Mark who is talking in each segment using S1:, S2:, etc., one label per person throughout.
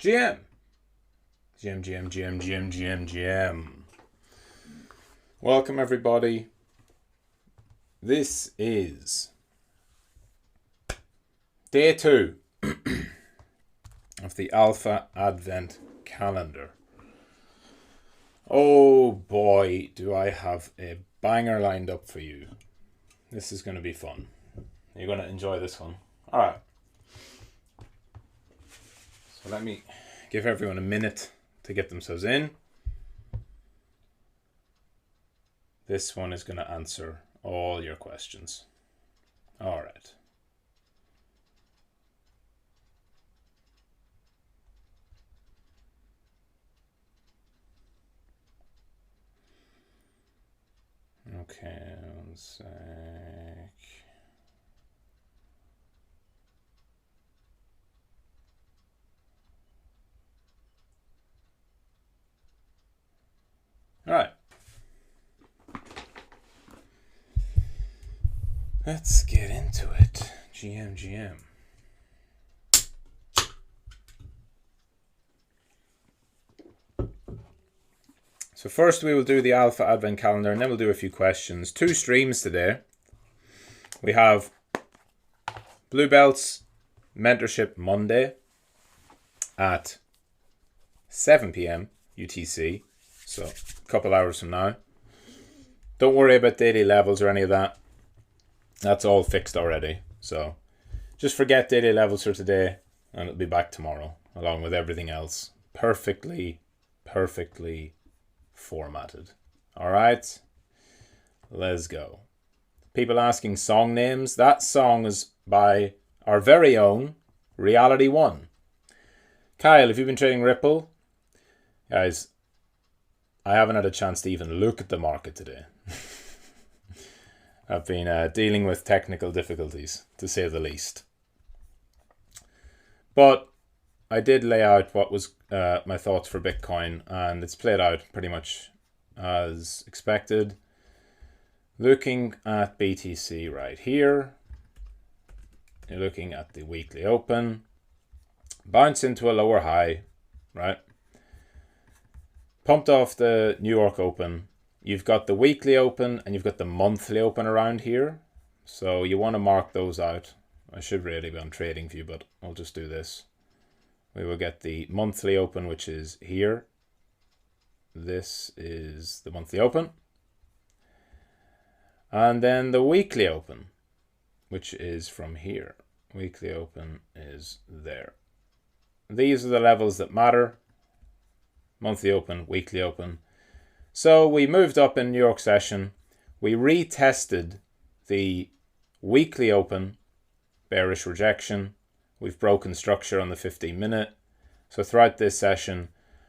S1: GM. GM. Welcome everybody. This is day 2 of the Alpha Advent Calendar. Oh boy, do I have a banger lined up for you. This is going to be fun. You're going to enjoy this one. Alright. So let me give everyone a minute to get themselves in. This one is going to answer all your questions. Alright. Okay, 1 sec. All right. Let's get into it. GM. So first we will do the Alpha Advent Calendar and then we'll do a few questions. 2 streams today. We have Blue Belts Mentorship Monday at 7 p.m. UTC. So a couple hours from now. Don't worry about daily levels or any of that. That's all fixed already. So just forget daily levels for today and it'll be back tomorrow along with everything else. Perfectly formatted. Alright, let's go. People asking song names. That song is by our very own Reality One. Kyle, have you been trading Ripple? Guys, I haven't had a chance to even look at the market today. I've been dealing with technical difficulties, to say the least. But I did lay out what was my thoughts for Bitcoin, and it's played out pretty much as expected. Looking at BTC right here, you're looking at the weekly open, bounce into a lower high, right? Pumped off the New York open. You've got the weekly open and you've got the monthly open around here. So you want to mark those out. I should really be on TradingView, but I'll just do this. We will get the monthly open, which is here. This is the monthly open. And then the weekly open, which is from here. Weekly open is there. These are the levels that matter. Monthly open, weekly open. So we moved up in New York session. We retested the weekly open, bearish rejection. We've broken structure on the 15-minute. So throughout this session,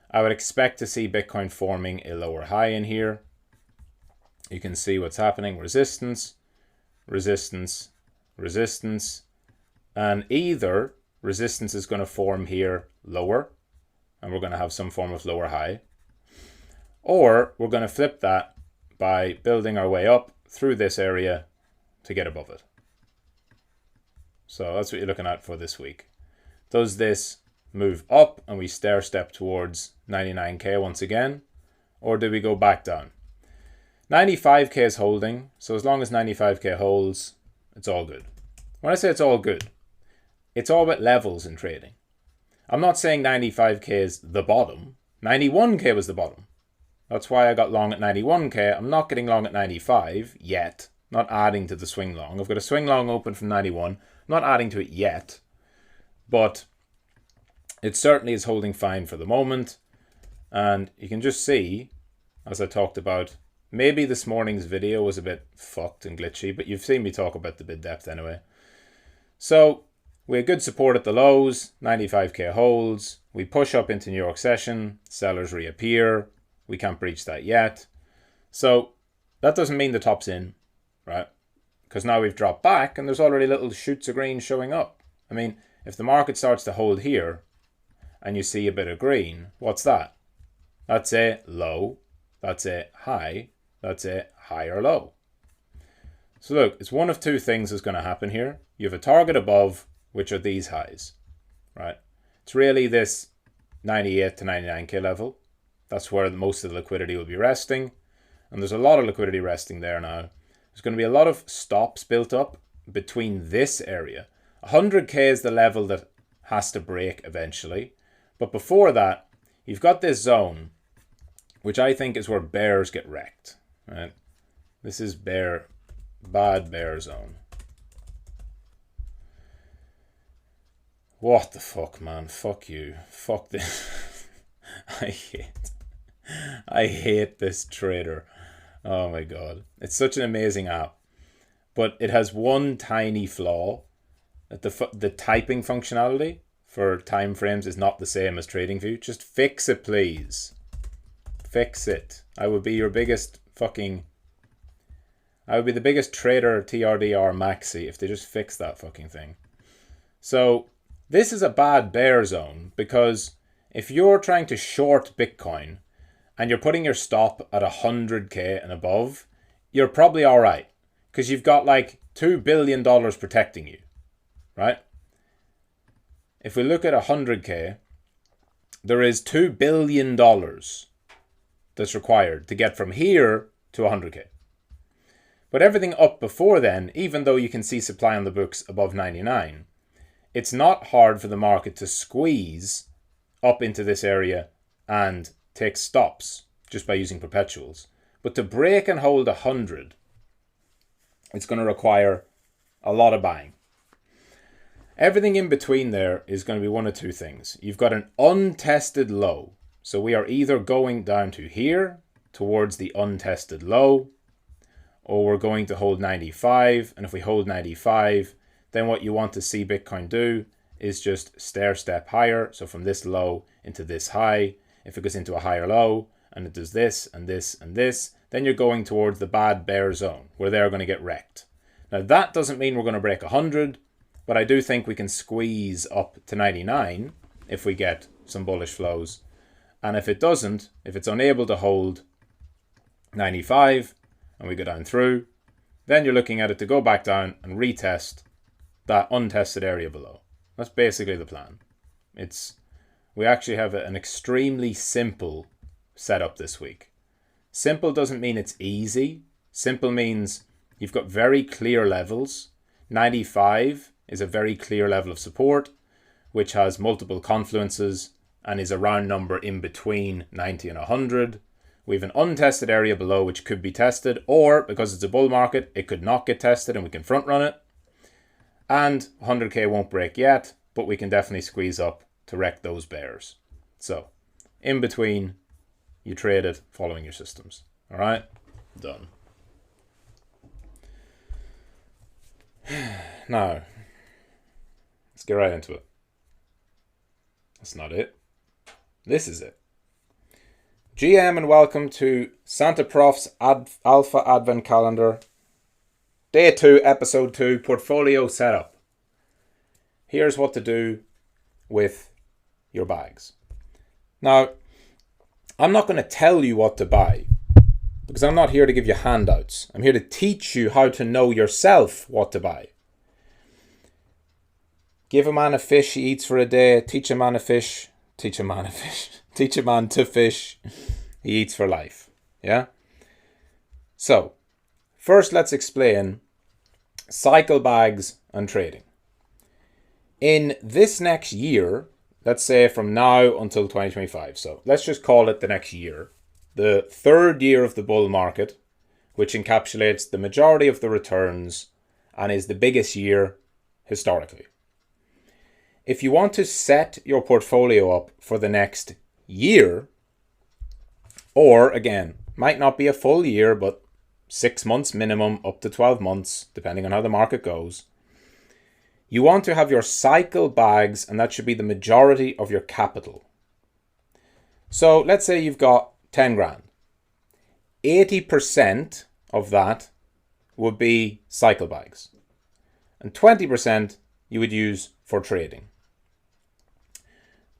S1: I would expect to see Bitcoin forming a lower high in here. You can see what's happening. Resistance, resistance, resistance. And either resistance is going to form here lower, and we're going to have some form of lower high. Or we're going to flip that by building our way up through this area to get above it. So that's what you're looking at for this week. Does this move up and we stair step towards 99k once again? Or do we go back down? 95k is holding. So as long as 95k holds, it's all good. When I say it's all good, it's all about levels in trading. I'm not saying 95k is the bottom. 91k was the bottom. That's why I got long at 91k. I'm not getting long at 95 yet. Not adding to the swing long. I've got a swing long open from 91. I'm not adding to it yet. But it certainly is holding fine for the moment. And you can just see, as I talked about, maybe this morning's video was a bit fucked and glitchy, but you've seen me talk about the bid depth anyway. So we had good support at the lows, 95k holds. We push up into New York session, sellers reappear. We can't breach that yet. So that doesn't mean the top's in, right? Because now we've dropped back and there's already little shoots of green showing up. I mean, if the market starts to hold here and you see a bit of green, what's that? That's a low, that's a high, that's a higher low. So look, it's one of two things that's going to happen here. You have a target above, which are these highs, right? It's really this 98 to 99k level. That's where most of the liquidity will be resting. And there's a lot of liquidity resting there now. There's going to be a lot of stops built up between this area. 100k is the level that has to break eventually. But before that, you've got this zone, which I think is where bears get wrecked. Right? This is bad bear zone. What the fuck, man? Fuck you. Fuck this. I hate this trader. Oh my god. It's such an amazing app. But it has one tiny flaw. That the typing functionality for time frames is not the same as TradingView. Just fix it, please. Fix it. I would be the biggest trader TRDR maxi if they just fix that fucking thing. So this is a bad bear zone because if you're trying to short Bitcoin and you're putting your stop at 100k and above, you're probably all right because you've got like $2 billion protecting you, right? If we look at 100k, there is $2 billion that's required to get from here to 100k. But everything up before then, even though you can see supply on the books above 99, it's not hard for the market to squeeze up into this area and take stops just by using perpetuals. But to break and hold 100, it's going to require a lot of buying. Everything in between there is going to be one of two things. You've got an untested low. So we are either going down to here towards the untested low, or we're going to hold 95. And if we hold 95, then what you want to see Bitcoin do is just stair step higher. So from this low into this high, if it goes into a higher low and it does this and this and this, then you're going towards the bad bear zone where they're going to get wrecked. Now that doesn't mean we're going to break 100, but I do think we can squeeze up to 99 if we get some bullish flows. And if it doesn't, if it's unable to hold 95 and we go down through, then you're looking at it to go back down and retest that untested area below. That's basically the plan. We actually have an extremely simple setup this week. Simple doesn't mean it's easy. Simple means you've got very clear levels. 95 is a very clear level of support, which has multiple confluences and is a round number in between 90 and 100. We have an untested area below which could be tested, or because it's a bull market, it could not get tested and we can front run it. And 100k won't break yet, but we can definitely squeeze up to wreck those bears. So, in between, you trade it following your systems. All right? Done. Now, let's get right into it. That's not it. This is it. GM and welcome to Santa Prof's Alpha Advent Calendar. Day 2, Episode 2, Portfolio Setup. Here's what to do with your bags. Now, I'm not going to tell you what to buy because I'm not here to give you handouts. I'm here to teach you how to know yourself what to buy. Give a man a fish, he eats for a day. Teach a man to fish, Teach a man to fish, he eats for life. Yeah? So, first let's explain cycle bags and trading. In this next year, let's say from now until 2025, so let's just call it the next year, the third year of the bull market, which encapsulates the majority of the returns and is the biggest year historically. If you want to set your portfolio up for the next year, or again, might not be a full year, but 6 months minimum, up to 12 months, depending on how the market goes, you want to have your cycle bags, and that should be the majority of your capital. So let's say you've got 10 grand. 80% of that would be cycle bags. And 20% you would use for trading.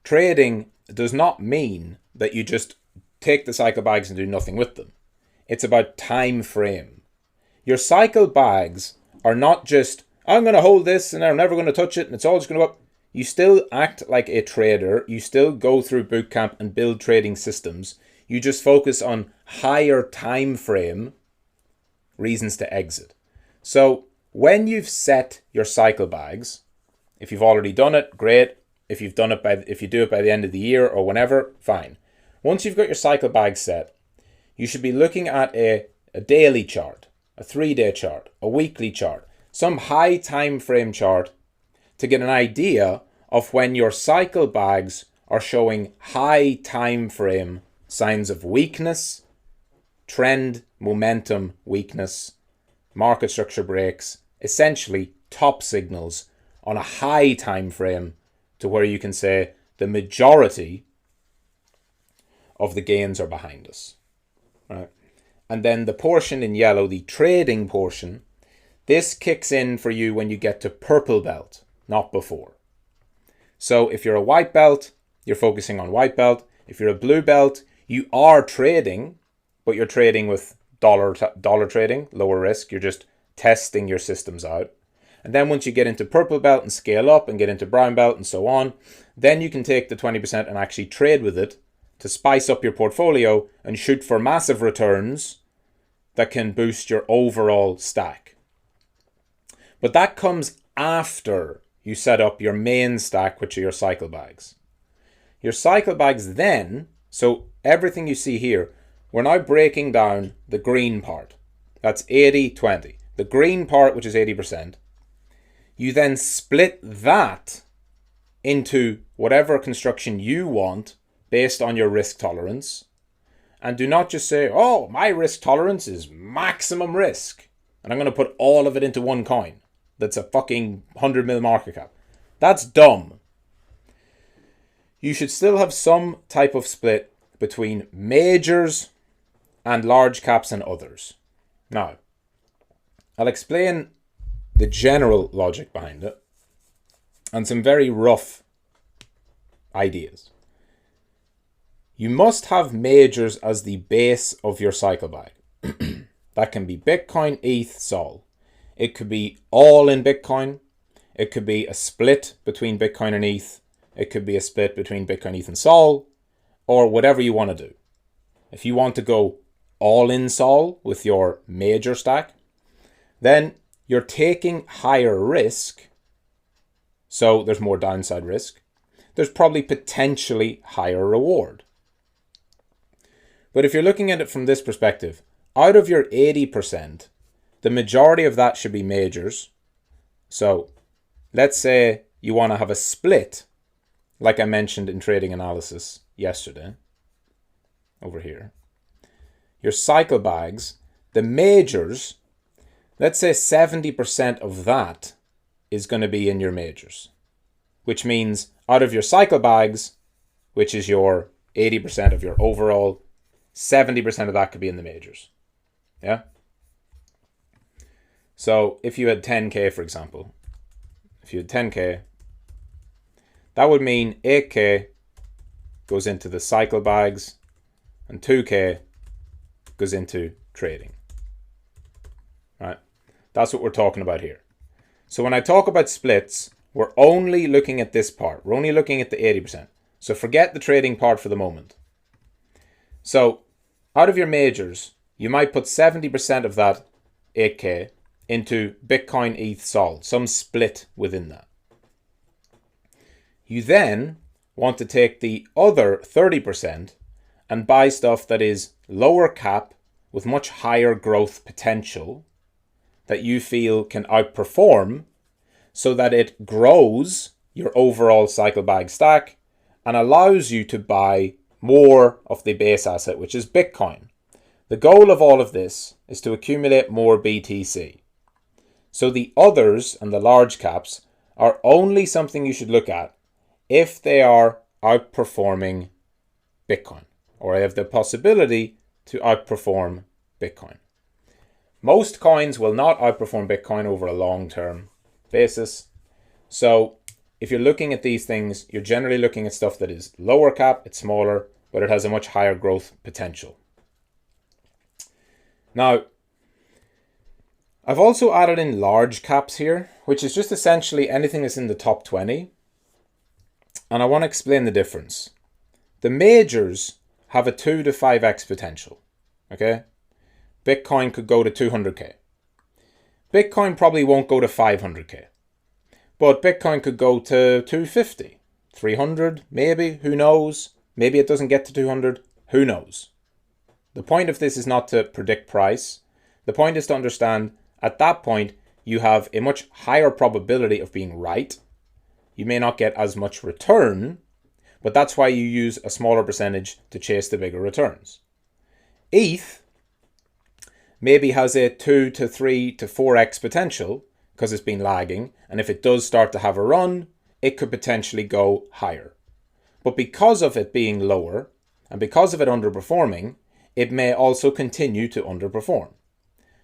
S1: Trading does not mean that you just take the cycle bags and do nothing with them. It's about time frame. Your cycle bags are not just, I'm going to hold this and I'm never going to touch it and it's all just going to go up. You still act like a trader. You still go through bootcamp and build trading systems. You just focus on higher time frame reasons to exit. So when you've set your cycle bags, if you've already done it, great. If you do it by the end of the year or whenever, fine. Once you've got your cycle bag set, you should be looking at a daily chart, a 3-day chart, a weekly chart, some high time frame chart to get an idea of when your cycle bags are showing high time frame signs of weakness, trend, momentum, weakness, market structure breaks, essentially top signals on a high time frame to where you can say the majority of the gains are behind us. Right? And then the portion in yellow, the trading portion, this kicks in for you when you get to purple belt, not before. So if you're a white belt, you're focusing on white belt. If you're a blue belt, you are trading, but you're trading with dollar trading, lower risk. You're just testing your systems out. And then once you get into purple belt and scale up and get into brown belt and so on, then you can take the 20% and actually trade with it to spice up your portfolio and shoot for massive returns that can boost your overall stack. But that comes after you set up your main stack, which are your cycle bags. Your cycle bags then, so everything you see here, we're now breaking down the green part. That's 80-20. The green part, which is 80%. You then split that into whatever construction you want based on your risk tolerance. And do not just say, oh, my risk tolerance is maximum risk, and I'm going to put all of it into one coin that's a fucking 100 mil market cap. That's dumb. You should still have some type of split between majors and large caps and others. Now, I'll explain the general logic behind it and some very rough ideas. You must have majors as the base of your cycle bag. That can be Bitcoin, ETH, Sol. It could be all in Bitcoin. It could be a split between Bitcoin and ETH. It could be a split between Bitcoin, ETH, and Sol, or whatever you want to do. If you want to go all in Sol with your major stack, then you're taking higher risk. So there's more downside risk. There's probably potentially higher reward. But if you're looking at it from this perspective, out of your 80%, the majority of that should be majors. So let's say you want to have a split, like I mentioned in trading analysis yesterday, over here. Your cycle bags, the majors, let's say 70% of that is going to be in your majors, which means out of your cycle bags, which is your 80% of your overall, 70% of that could be in the majors. Yeah? So if you had 10K, for example, if you had 10K, that would mean 8K goes into the cycle bags and 2K goes into trading. Right? That's what we're talking about here. So when I talk about splits, we're only looking at this part. We're only looking at the 80%. So forget the trading part for the moment. So out of your majors, you might put 70% of that 8K into Bitcoin, ETH, Sol, some split within that. You then want to take the other 30% and buy stuff that is lower cap with much higher growth potential that you feel can outperform so that it grows your overall cycle bag stack and allows you to buy more of the base asset, which is Bitcoin. The goal of all of this is to accumulate more BTC. So the others and the large caps are only something you should look at if they are outperforming Bitcoin or have the possibility to outperform Bitcoin. Most coins will not outperform Bitcoin over a long-term basis. So if you're looking at these things, you're generally looking at stuff that is lower cap, it's smaller, but it has a much higher growth potential. Now, I've also added in large caps here, which is just essentially anything that's in the top 20. And I want to explain the difference. The majors have a 2 to 5x potential. Okay? Bitcoin could go to 200k. Bitcoin probably won't go to 500k. But Bitcoin could go to 250, 300, maybe, who knows? Maybe it doesn't get to 200, who knows? The point of this is not to predict price. The point is to understand at that point you have a much higher probability of being right. You may not get as much return, but that's why you use a smaller percentage to chase the bigger returns. ETH maybe has a 2 to 3 to 4x potential because it's been lagging, and if it does start to have a run, it could potentially go higher. But because of it being lower, and because of it underperforming, it may also continue to underperform.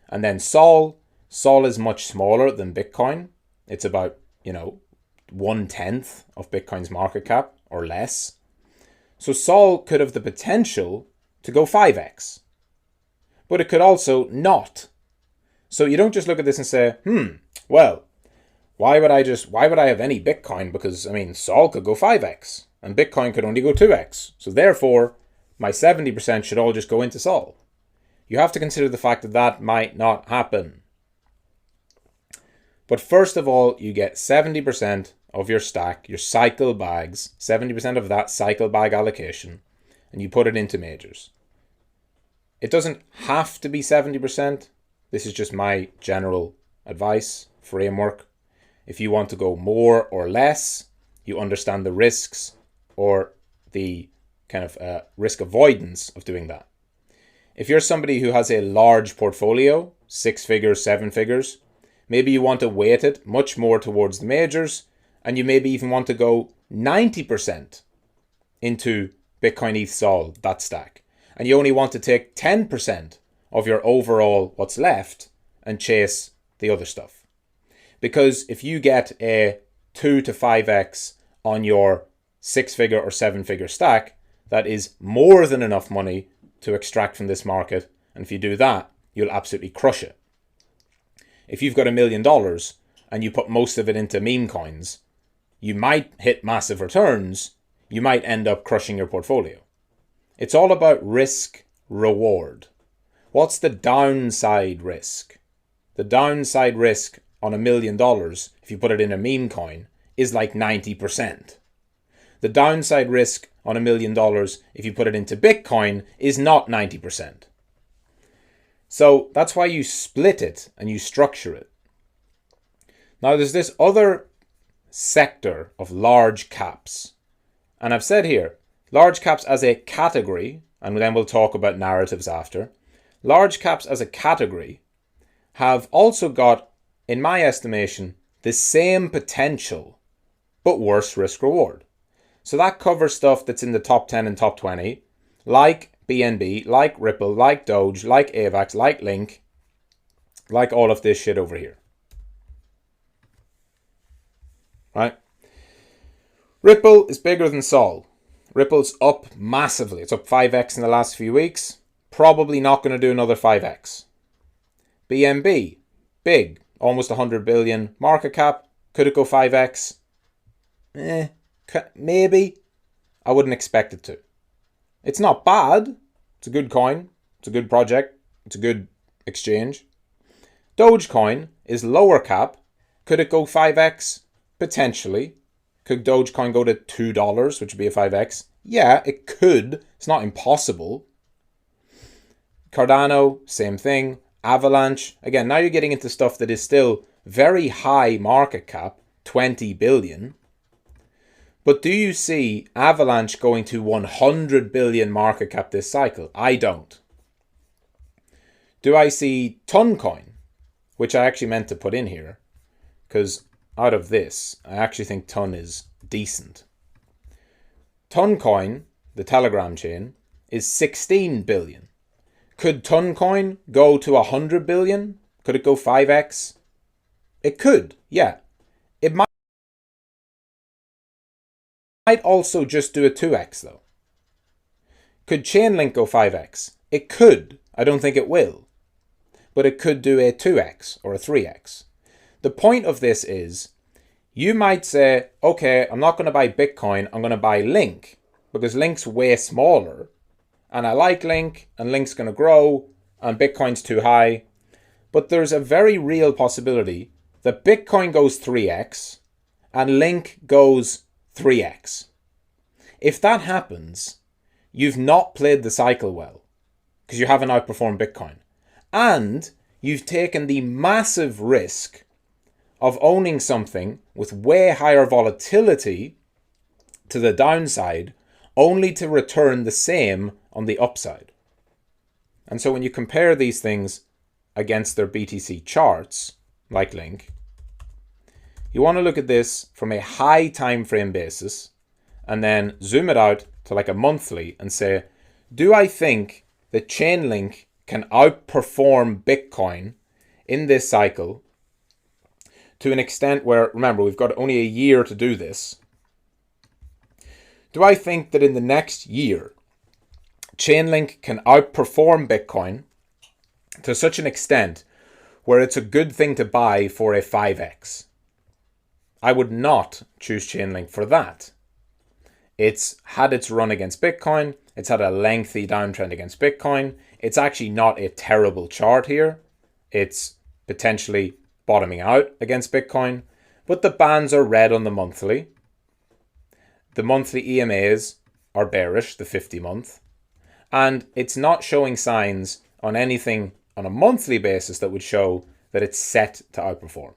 S1: And then Sol is much smaller than Bitcoin. It's about, 1/10 of Bitcoin's market cap or less. So Sol could have the potential to go 5x, but it could also not. So you don't just look at this and say, well, why would I have any Bitcoin? Because, Sol could go 5x and Bitcoin could only go 2x. So therefore, my 70% should all just go into Sol. You have to consider the fact that that might not happen. But first of all, you get 70% of your stack, your cycle bags, 70% of that cycle bag allocation, and you put it into majors. It doesn't have to be 70%. This is just my general advice, framework. If you want to go more or less, you understand the risks or the kind of risk avoidance of doing that. If you're somebody who has a large portfolio, 6 figures, 7 figures, maybe you want to weight it much more towards the majors, and you maybe even want to go 90% into Bitcoin, ETH, Sol, that stack. And you only want to take 10% of your overall what's left and chase the other stuff. Because if you get a 2 to 5x on your 6-figure or 7-figure stack, that is more than enough money to extract from this market. And if you do that, you'll absolutely crush it. If you've got $1 million and you put most of it into meme coins, you might hit massive returns. You might end up crushing your portfolio. It's all about risk reward. What's the downside risk? The downside risk on $1 million, if you put it in a meme coin, is like 90%. The downside risk on $1 million, if you put it into Bitcoin, is not 90%. So that's why you split it and you structure it. Now there's this other sector of large caps. And I've said here, large caps as a category, and then we'll talk about narratives after. Large caps as a category have also got, in my estimation, the same potential, but worse risk reward. So that covers stuff that's in the top 10 and top 20, like BNB, like Ripple, like Doge, like AVAX, like Link, like all of this shit over here. Right? Ripple is bigger than Sol. Ripple's up massively. It's up 5x in the last few weeks. Probably not going to do another 5x. BNB, big, almost 100 billion market cap. Could it go 5x? Maybe. I wouldn't expect it to. It's not bad. It's a good coin. It's a good project. It's a good exchange. Dogecoin is lower cap. Could it go 5x? Potentially. Could Dogecoin go to $2, which would be a 5x? Yeah, it could. It's not impossible. Cardano, same thing. Avalanche. Again, now you're getting into stuff that is still very high market cap, 20 billion. But do you see Avalanche going to 100 billion market cap this cycle? I don't. Do I see Toncoin, which I actually meant to put in here, because out of this, I actually think Ton is decent. Toncoin, the Telegram chain, is 16 billion. Could Toncoin go to 100 billion? Could it go 5x? It could, yeah. It might also just do a 2x though. Could Chainlink go 5x? It could. I don't think it will. But it could do a 2x or a 3x. The point of this is You might say, okay, I'm not going to buy Bitcoin, I'm going to buy Link, because Link's way smaller, and I like Link, and Link's going to grow, and Bitcoin's too high. But there's a very real possibility that Bitcoin goes 3x, and Link goes 3x. If that happens, you've not played the cycle well, because you haven't outperformed Bitcoin. And you've taken the massive risk of owning something with way higher volatility to the downside, only to return the same on the upside. And so when you compare these things against their BTC charts, like Link, you want to look at this from a high time frame basis and then zoom it out to like a monthly and say, do I think that Chainlink can outperform Bitcoin in this cycle to an extent where, remember, we've got only a year to do this. Do I think that in the next year, Chainlink can outperform Bitcoin to such an extent where it's a good thing to buy for a 5x? I would not choose Chainlink for that. It's had its run against Bitcoin. It's had a lengthy downtrend against Bitcoin. It's actually not a terrible chart here. It's potentially bottoming out against Bitcoin, but the bands are red on the monthly. The monthly EMAs are bearish, the 50 month, and it's not showing signs on anything on a monthly basis that would show that it's set to outperform.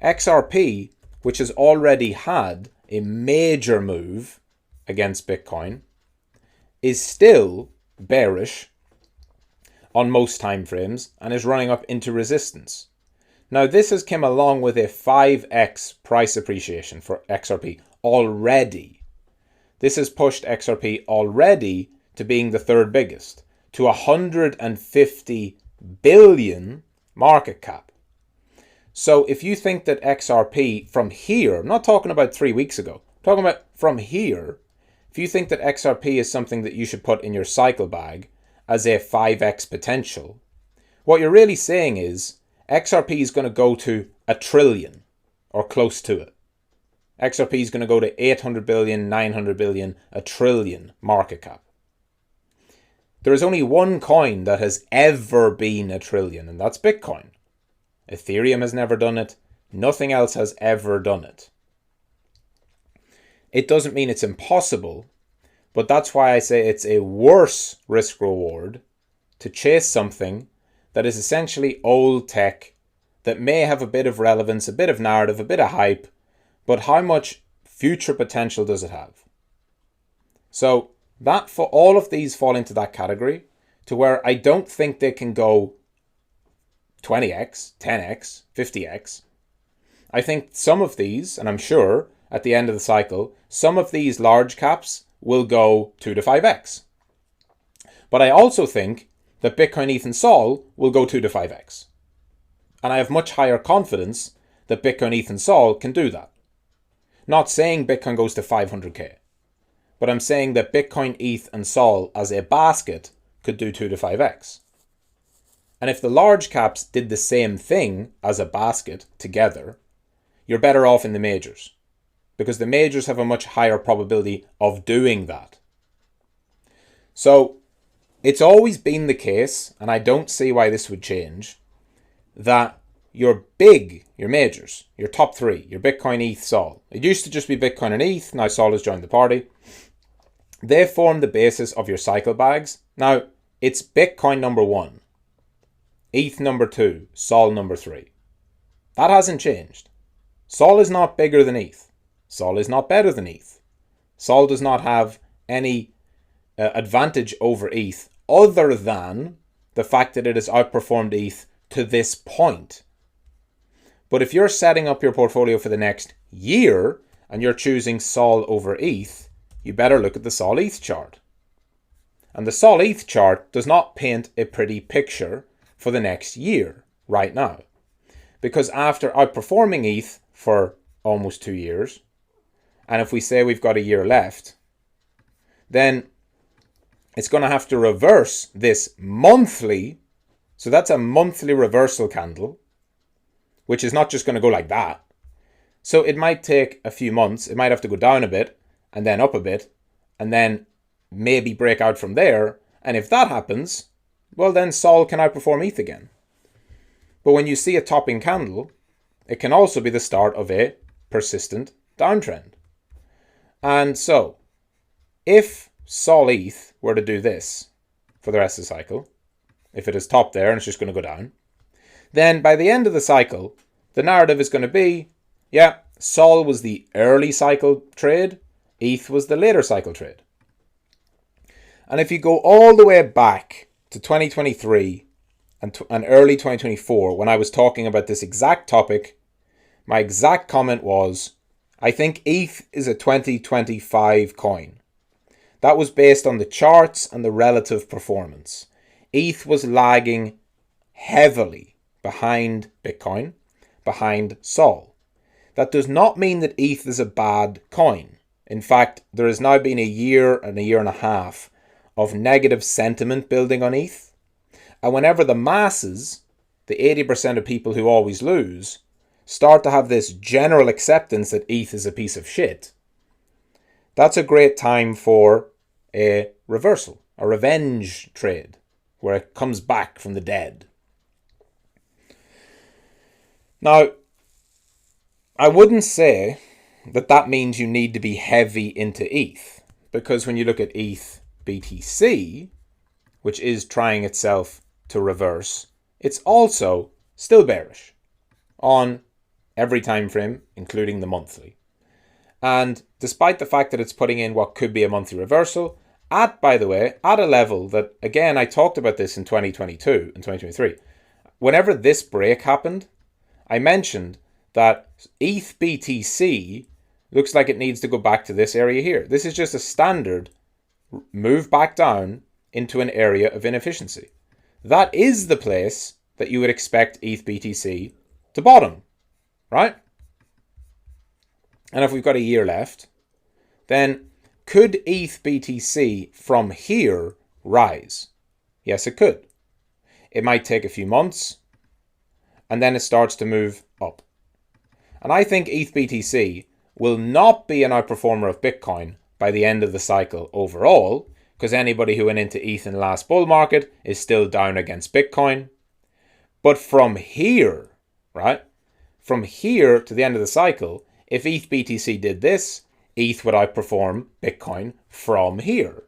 S1: XRP, which has already had a major move against Bitcoin, is still bearish on most time frames and is running up into resistance. Now, this has come along with a 5x price appreciation for XRP already. This has pushed XRP already to being the third biggest, to 150 billion market cap. So if you think that XRP from here, I'm not talking about 3 weeks ago, I'm talking about from here, if you think that XRP is something that you should put in your cycle bag as a 5x potential, what you're really saying is XRP is going to go to 1 trillion or close to it. XRP is going to go to 800 billion, 900 billion, 1 trillion market cap. There is only one coin that has ever been 1 trillion, and that's Bitcoin. Ethereum has never done it. Nothing else has ever done it. It doesn't mean it's impossible, but that's why I say it's a worse risk reward to chase something that is essentially old tech that may have a bit of relevance, a bit of narrative, a bit of hype, but how much future potential does it have? So that for all of these fall into that category, to where I don't think they can go 20x, 10x, 50x. I think some of these, and I'm sure at the end of the cycle, some of these large caps will go 2 to 5x. But I also think that Bitcoin, ETH, and Sol will go 2 to 5x. And I have much higher confidence that Bitcoin, ETH, and Sol can do that. Not saying Bitcoin goes to 500k, but I'm saying that Bitcoin, ETH, and Sol as a basket could do 2 to 5x. And if the large caps did the same thing as a basket together, you're better off in the majors, because the majors have a much higher probability of doing that. So it's always been the case, and I don't see why this would change, that your majors, your top three, your Bitcoin, ETH, Sol. It used to just be Bitcoin and ETH, now Sol has joined the party. They form the basis of your cycle bags. Now, it's Bitcoin number 1, ETH number 2, Sol number 3. That hasn't changed. Sol is not bigger than ETH. Sol is not better than ETH. Sol does not have any advantage over ETH other than the fact that it has outperformed ETH to this point. But if you're setting up your portfolio for the next year and you're choosing Sol over ETH, you better look at the Sol ETH chart. And the Sol ETH chart does not paint a pretty picture for the next year right now. Because after outperforming ETH for almost 2 years, and if we say we've got a year left, then it's going to have to reverse this monthly. So that's a monthly reversal candle, which is not just going to go like that. So it might take a few months. It might have to go down a bit and then up a bit and then maybe break out from there. And if that happens, well, then Sol can outperform ETH again. But when you see a topping candle, it can also be the start of a persistent downtrend. And so, if Sol ETH were to do this for the rest of the cycle, if it is top there and it's just going to go down, then by the end of the cycle, the narrative is going to be, yeah, Sol was the early cycle trade, ETH was the later cycle trade. And if you go all the way back to 2023 and early 2024, when I was talking about this exact topic, my exact comment was, I think ETH is a 2025 coin. That was based on the charts and the relative performance. ETH was lagging heavily behind Bitcoin, behind Sol. That does not mean that ETH is a bad coin. In fact, there has now been a year and a half of negative sentiment building on ETH. And whenever the masses, the 80% of people who always lose, start to have this general acceptance that ETH is a piece of shit, that's a great time for a reversal, a revenge trade, where it comes back from the dead. Now, I wouldn't say that means you need to be heavy into ETH, because when you look at ETH BTC, which is trying itself to reverse, it's also still bearish on every time frame, including the monthly. And despite the fact that it's putting in what could be a monthly reversal, by the way, at a level that, again, I talked about this in 2022 and 2023. Whenever this break happened, I mentioned that ETH BTC looks like it needs to go back to this area here. This is just a standard move back down into an area of inefficiency. That is the place that you would expect ETH BTC to bottom, right? And if we've got a year left, then could ETH BTC from here rise? Yes, it could. It might take a few months, and then it starts to move up. And I think ETH BTC will not be an outperformer of Bitcoin by the end of the cycle overall, because anybody who went into ETH in the last bull market is still down against Bitcoin. But from here, right, from here to the end of the cycle, if ETH BTC did this, ETH would outperform Bitcoin from here.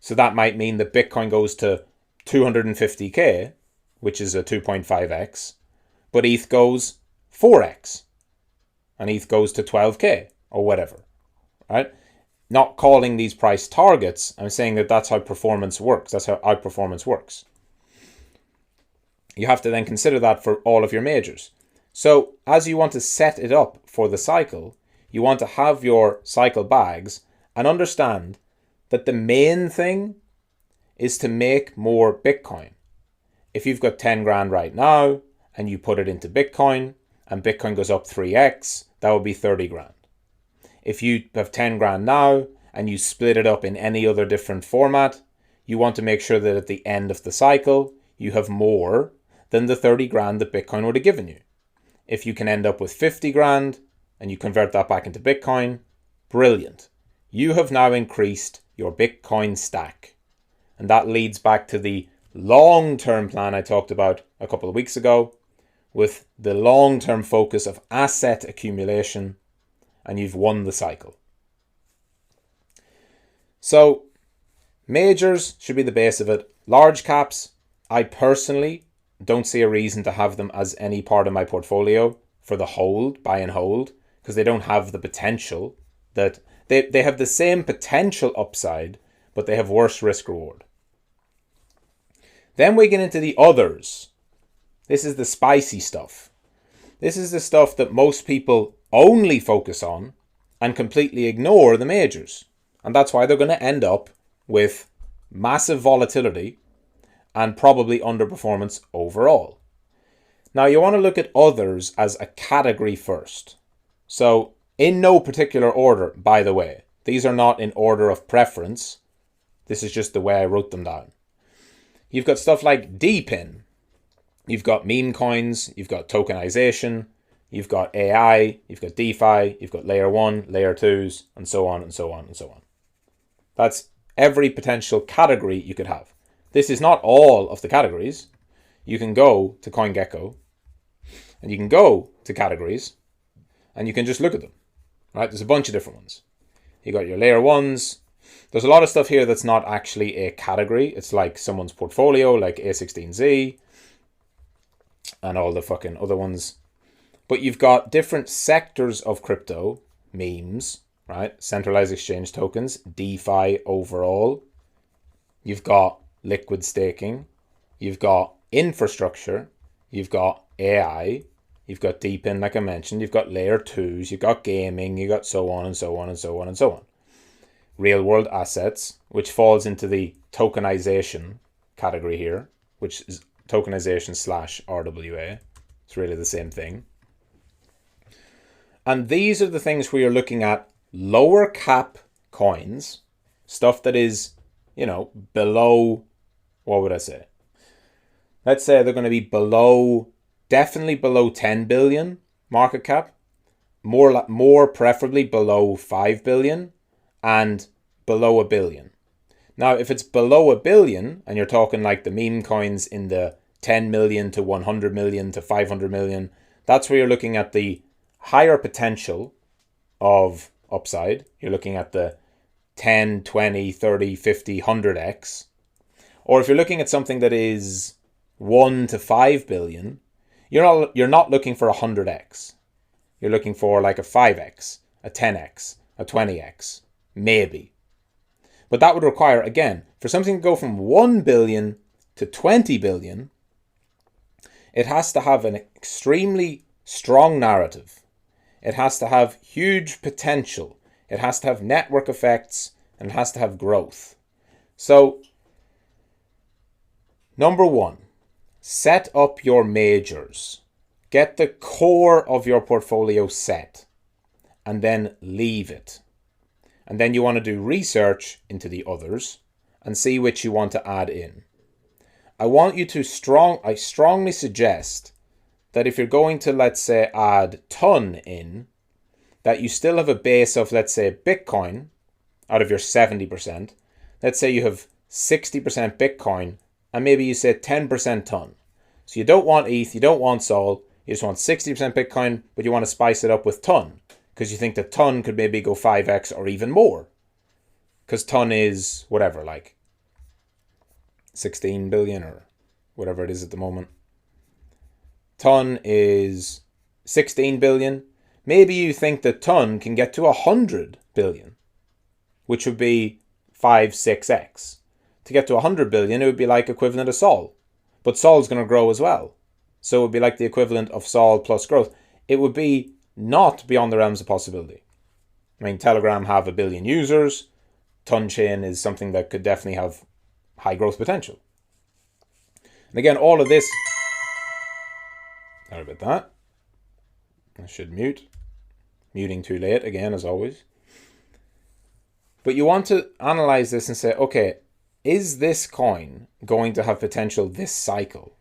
S1: So that might mean that Bitcoin goes to 250k, which is a 2.5x, but ETH goes 4x, and ETH goes to 12k or whatever, right? Not calling these price targets, I'm saying that that's how performance works. That's how outperformance works. You have to then consider that for all of your majors. So as you want to set it up for the cycle, you want to have your cycle bags and understand that the main thing is to make more Bitcoin. If you've got 10 grand right now and you put it into Bitcoin and Bitcoin goes up 3x, that would be 30 grand. If you have 10 grand now and you split it up in any other different format, you want to make sure that at the end of the cycle, you have more than the 30 grand that Bitcoin would have given you. If you can end up with 50 grand and you convert that back into Bitcoin, brilliant. You have now increased your Bitcoin stack. And that leads back to the long-term plan I talked about a couple of weeks ago, with the long-term focus of asset accumulation, and you've won the cycle. So majors should be the base of it. Large caps, I personally don't see a reason to have them as any part of my portfolio for the hold, buy and hold, because they don't have the potential that they have the same potential upside, but they have worse risk reward. Then we get into the others. This is the spicy stuff. This is the stuff that most people only focus on and completely ignore the majors. And that's why they're going to end up with massive volatility and probably underperformance overall. Now you want to look at others as a category first. So in no particular order, by the way. These are not in order of preference. This is just the way I wrote them down. You've got stuff like DPIN. You've got meme coins. You've got tokenization. you've got AI, you've got DeFi, you've got layer 1, layer 2s, and so on and so on and so on. That's every potential category you could have. This is not all of the categories. You can go to CoinGecko and you can go to categories and you can just look at them, right? There's a bunch of different ones. You got your layer 1s. There's a lot of stuff here that's not actually a category. It's like someone's portfolio, like A16Z and all the fucking other ones. But you've got different sectors of crypto, memes, right? Centralized exchange tokens, DeFi overall. You've got liquid staking. You've got infrastructure. You've got AI. You've got DePIN, like I mentioned. You've got layer 2s. You've got gaming. You've got so on and so on and so on and so on. Real world assets, which falls into the tokenization category here, which is tokenization / RWA. It's really the same thing. And these are the things where you're looking at lower cap coins, stuff that is, you know, below, what would I say? Let's say they're going to be below, definitely below 10 billion market cap, more preferably below 5 billion and below a billion. Now, if it's below a billion and you're talking like the meme coins in the 10 million to 100 million to 500 million, that's where you're looking at the higher potential of upside. You're looking at the 10, 20, 30, 50, 100x. Or if you're looking at something that is 1 to 5 billion, you're not looking for 100x. You're looking for like a 5x, a 10x, a 20x, maybe. But that would require, again, for something to go from 1 billion to 20 billion, it has to have an extremely strong narrative. It has to have huge potential. It has to have network effects, and it has to have growth. So, number 1, set up your majors. Get the core of your portfolio set, and then leave it. And then you want to do research into the others and see which you want to add in. I strongly suggest that if you're going to, let's say, add ton in, that you still have a base of, let's say, Bitcoin out of your 70%. Let's say you have 60% Bitcoin and maybe you say 10% ton. So you don't want ETH, you don't want Sol, you just want 60% Bitcoin, but you want to spice it up with ton because you think that ton could maybe go 5x or even more. Because ton is whatever, like 16 billion or whatever it is at the moment. Ton is 16 billion. Maybe you think that ton can get to 100 billion, which would be 5-6x. To get to 100 billion, it would be like equivalent of Sol. But Sol's going to grow as well. So it would be like the equivalent of Sol plus growth. It would be not beyond the realms of possibility. I mean, Telegram have 1 billion users. Ton Chain is something that could definitely have high growth potential. And again, all of this... Sorry about that. I should mute. Muting too late, again, as always. But you want to analyze this and say, okay, is this coin going to have potential this cycle?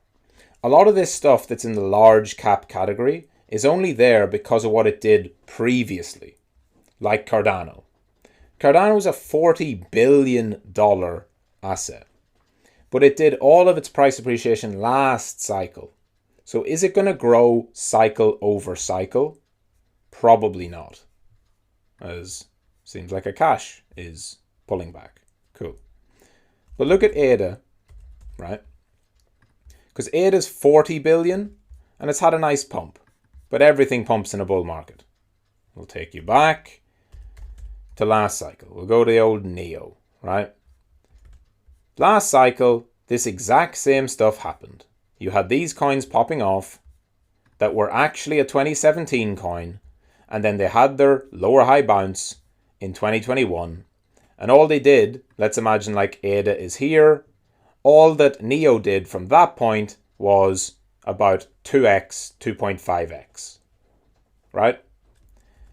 S1: A lot of this stuff that's in the large cap category is only there because of what it did previously, like Cardano. Cardano was a $40 billion asset, but it did all of its price appreciation last cycle. So is it going to grow cycle over cycle? Probably not, as seems like a cash is pulling back. Cool. But look at ADA, right? Because ADA's 40 billion and it's had a nice pump, but everything pumps in a bull market. We'll take you back to last cycle. We'll go to the old Neo, right? Last cycle, this exact same stuff happened. You had these coins popping off that were actually a 2017 coin, and then they had their lower high bounce in 2021. And all they did, let's imagine like ADA is here, all that Neo did from that point was about 2x, 2.5x, right?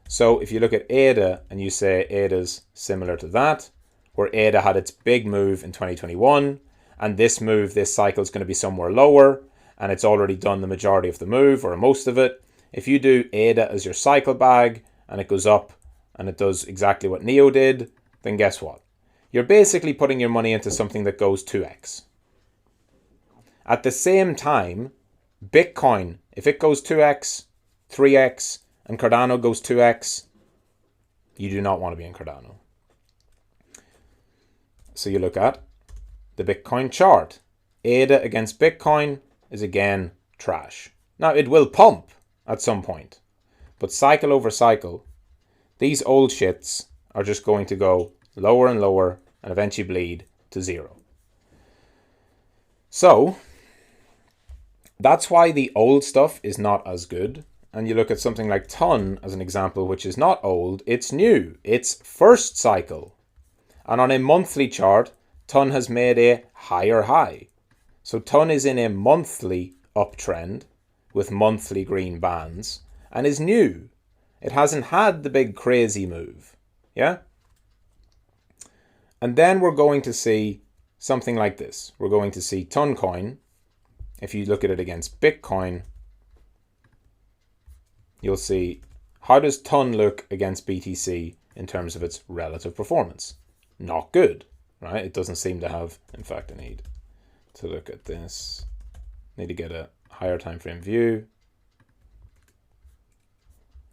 S1: So if you look at ADA and you say ADA's similar to that, where ADA had its big move in 2021, and this move, this cycle is going to be somewhere lower, and it's already done the majority of the move or most of it, If you do ADA as your cycle bag and it goes up and it does exactly what NEO did, then guess what? You're basically putting your money into something that goes 2x. At the same time, Bitcoin, if it goes 2x, 3x, and Cardano goes 2x, you do not want to be in Cardano. So you look at the Bitcoin chart. ADA against Bitcoin is again trash. Now, it will pump at some point, but cycle over cycle, these old shits are just going to go lower and lower and eventually bleed to zero. So that's why the old stuff is not as good. And you look at something like TON as an example, which is not old, it's new. It's first cycle. And on a monthly chart, TON has made a higher high. So TON is in a monthly uptrend with monthly green bands and is new. It hasn't had the big crazy move. Yeah? And then we're going to see something like this. We're going to see TON coin. If you look at it against Bitcoin, you'll see, how does TON look against BTC in terms of its relative performance? Not good, right? It doesn't seem to have, in fact, I need to look at this. Need to get a higher time frame view.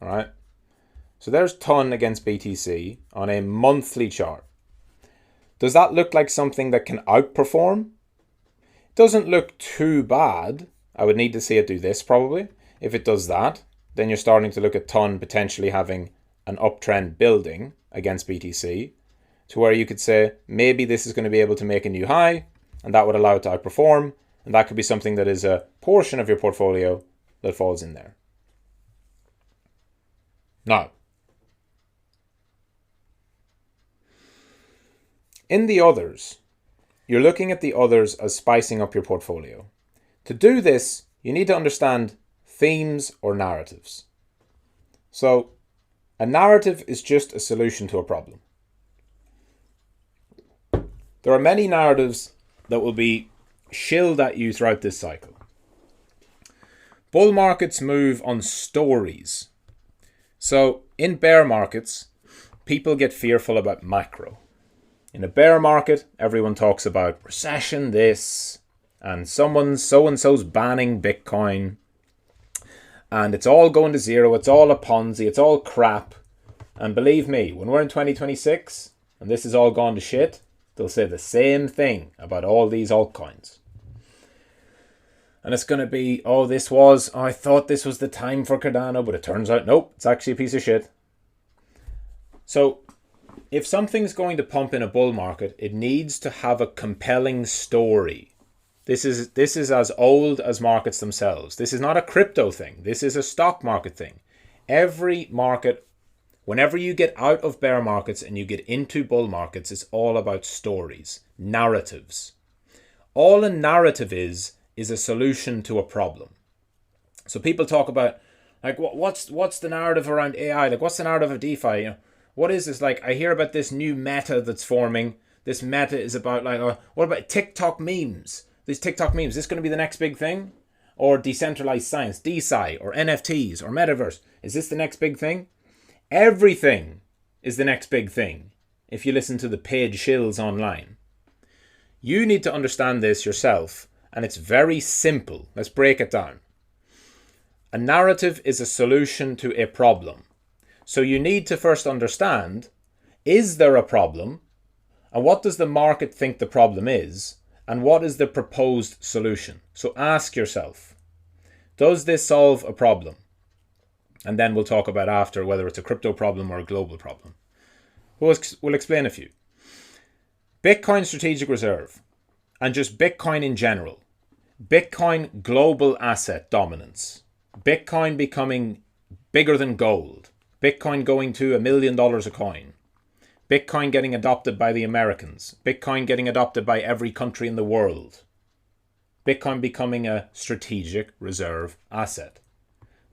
S1: All right. So there's TON against BTC on a monthly chart. Does that look like something that can outperform? It doesn't look too bad. I would need to see it do this probably. If it does that, then you're starting to look at TON potentially having an uptrend building against BTC to where you could say maybe this is going to be able to make a new high and that would allow it to outperform, and that could be something that is a portion of your portfolio that falls in there. Now, in the others, you're looking at the others as spicing up your portfolio. To do this, you need to understand themes or narratives. So, a narrative is just a solution to a problem. There are many narratives that will be shilled at you throughout this cycle. Bull markets move on stories. So, in bear markets, people get fearful about macro. In a bear market, everyone talks about recession this, and someone so-and-so's banning Bitcoin, and it's all going to zero, it's all a Ponzi, it's all crap. And believe me, when we're in 2026, and this is all gone to shit, they'll say the same thing about all these altcoins. And it's going to be, I thought this was the time for Cardano, but it turns out, nope, it's actually a piece of shit. So, if something's going to pump in a bull market, it needs to have a compelling story. This is as old as markets themselves. This is not a crypto thing. This is a stock market thing. Every market, whenever you get out of bear markets and you get into bull markets, it's all about stories, narratives. All a narrative is a solution to a problem. So people talk about, like, what's the narrative around AI? Like, what's the narrative of DeFi? You know, what is this? Like, I hear about this new meta that's forming. This meta is about, like, what about TikTok memes? These TikTok memes, is this going to be the next big thing? Or decentralized science, DeSci, or NFTs, or metaverse? Is this the next big thing? Everything is the next big thing if you listen to the paid shills online. You need to understand this yourself, and it's very simple. Let's break it down. A narrative is a solution to a problem. So you need to first understand, is there a problem? And what does the market think the problem is? And what is the proposed solution? So ask yourself, does this solve a problem? And then we'll talk about after whether it's a crypto problem or a global problem. We'll explain a few. Bitcoin strategic reserve, and just Bitcoin in general. Bitcoin global asset dominance. Bitcoin becoming bigger than gold. Bitcoin going to $1 million a coin. Bitcoin getting adopted by the Americans. Bitcoin getting adopted by every country in the world. Bitcoin becoming a strategic reserve asset.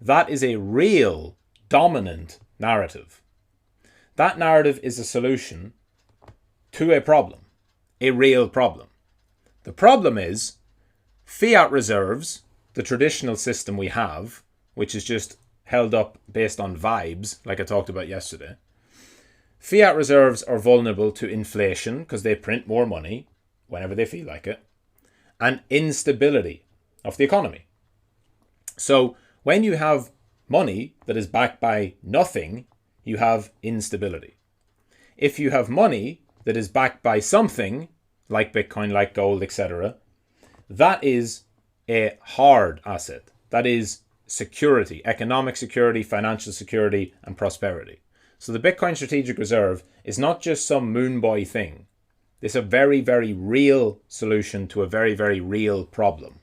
S1: That is a real dominant narrative. That narrative is a solution to a problem, a real problem. The problem is fiat reserves, the traditional system we have, which is just held up based on vibes, like I talked about yesterday. Fiat reserves are vulnerable to inflation because they print more money whenever they feel like it, and instability of the economy. So when you have money that is backed by nothing, you have instability. If you have money that is backed by something, like Bitcoin, like gold, etc., that is a hard asset. That is security, economic security, financial security, and prosperity. So the Bitcoin Strategic Reserve is not just some moon boy thing. It's a very, very real solution to a very, very real problem.